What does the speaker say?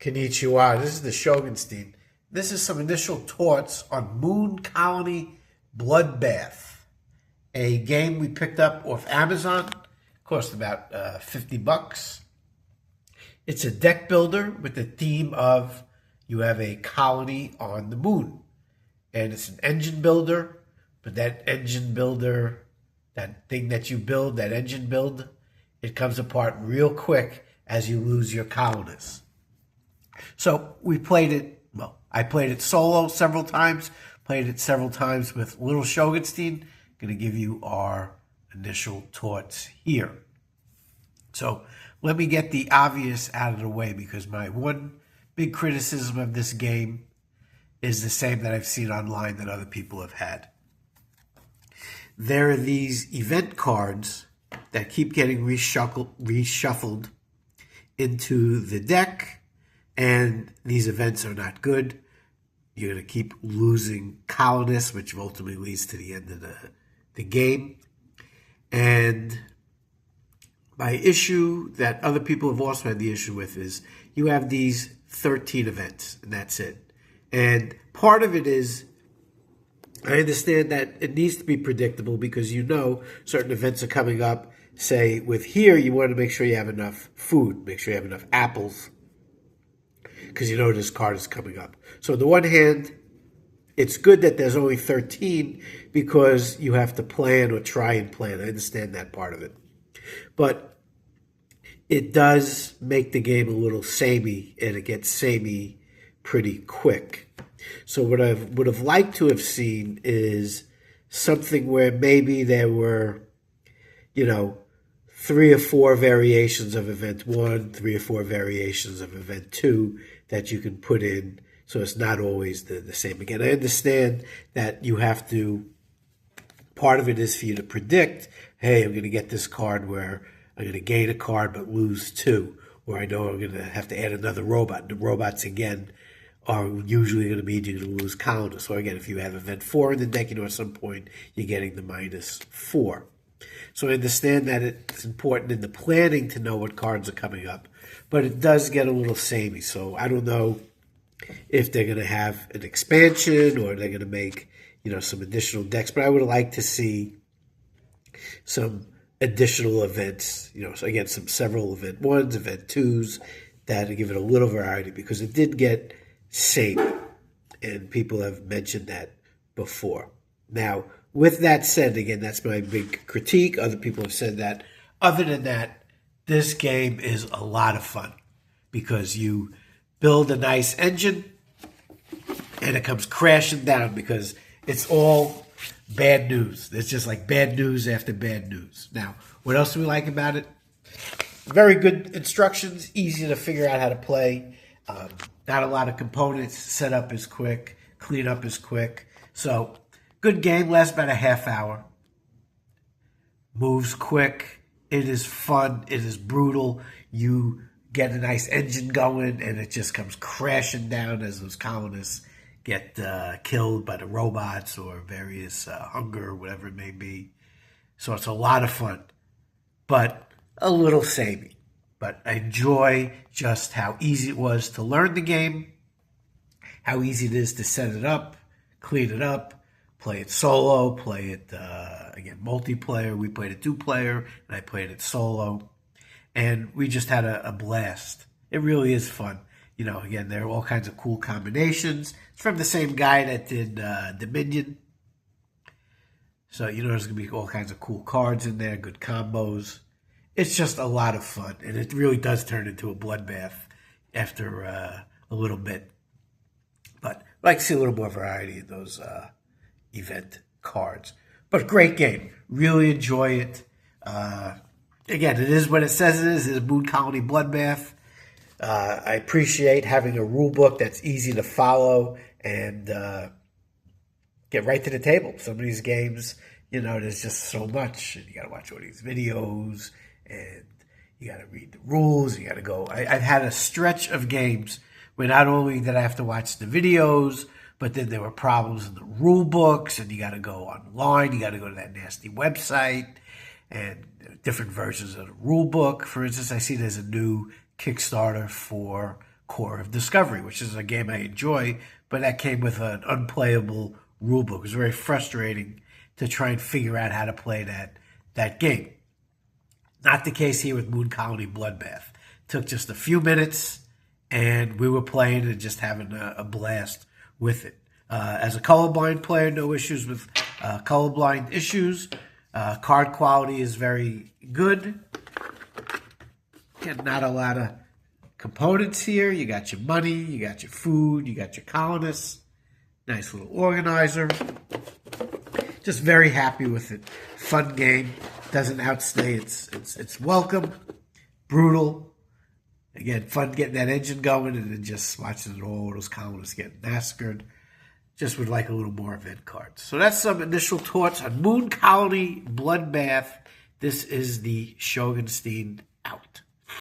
Konnichiwa. This is the Shogunstein. This is some initial thoughts on Moon Colony Bloodbath, a game we picked up off Amazon. Cost about 50 bucks. It's a deck builder with the theme of you have a colony on the moon. And it's an engine builder, but that engine builder, that thing that you build, that engine build, it comes apart real quick as you lose your colonists. So we played it, well, I played it solo several times, played it several times with Little Shogunstein. Going to give you our initial thoughts here. So let me get the obvious out of the way, because my one big criticism of this game is the same that I've seen online that other people have had. There are these event cards that keep getting reshuffled into the deck, and these events are not good. You're going to keep losing colonists, which ultimately leads to the end of the game. And my issue that other people have also had the issue with is you have these 13 events, and that's it. And part of it is, I understand that it needs to be predictable because you know certain events are coming up. Say, with here, you want to make sure you have enough food, make sure you have enough apples, because you know this card is coming up. So on the one hand, it's good that there's only 13 because you have to plan or try and plan. I understand that part of it. But it does make the game a little samey, and it gets samey pretty quick. So what I would have liked to have seen is something where maybe there were, 3 or 4 variations of event 1, 3 or 4 variations of event 2 that you can put in, so it's not always the same again. I understand that you have to, part of it is for you to predict, hey, I'm going to get this card where I'm going to gain a card but lose 2, or I know I'm going to have to add another robot. The robots, again, are usually going to mean you're going to lose colonists. So again, if you have event 4 in the deck, at some point you're getting the -4. So I understand that it's important in the planning to know what cards are coming up, but it does get a little samey. So I don't know if they're going to have an expansion or they're going to make, some additional decks, but I would like to see some additional events, so again, several event 1s, event 2s, that give it a little variety, because it did get samey, and people have mentioned that before. Now, with that said, again, that's my big critique. Other people have said that. Other than that, this game is a lot of fun because you build a nice engine and it comes crashing down because it's all bad news. It's just like bad news after bad news. Now, what else do we like about it? Very good instructions, easy to figure out how to play. Not a lot of components. Setup is quick. Cleanup is quick. So, good game. Lasts about a half hour. Moves quick. It is fun. It is brutal. You get a nice engine going, and it just comes crashing down as those colonists get killed by the robots or various hunger or whatever it may be. So it's a lot of fun, but a little samey. But I enjoy just how easy it was to learn the game, how easy it is to set it up, clean it up, play it solo, play it, again, multiplayer. We played it 2-player, and I played it solo. And we just had a blast. It really is fun. Again, there are all kinds of cool combinations. It's from the same guy that did Dominion. So, there's going to be all kinds of cool cards in there, good combos. It's just a lot of fun, and it really does turn into a bloodbath after a little bit. But I'd like to see a little more variety in those event cards. But great game. Really enjoy it. Again, it is what it says it is. It's Moon Colony Bloodbath. I appreciate having a rule book that's easy to follow and get right to the table. Some of these games, there's just so much. And you got to watch all these videos, and you got to read the rules. You got to go. I've had a stretch of games where not only did I have to watch the videos, but then there were problems in the rule books, and you got to go online. You got to go to that nasty website and different versions of the rule book. For instance, I see there's a new Kickstarter for Core of Discovery, which is a game I enjoy, but that came with an unplayable rulebook. It was very frustrating to try and figure out how to play that game. Not the case here with Moon Colony Bloodbath. Took just a few minutes, and we were playing and just having a blast with it. As a colorblind player, no issues with colorblind issues. Card quality is very good. Again, not a lot of components here. You got your money, you got your food, you got your colonists. Nice little organizer. Just very happy with it. Fun game. Doesn't outstay its welcome. Brutal. Again, fun getting that engine going and then just watching all those colonists get massacred. Just would like a little more event cards. So that's some initial thoughts on Moon Colony Bloodbath. This is the Shogunstein out.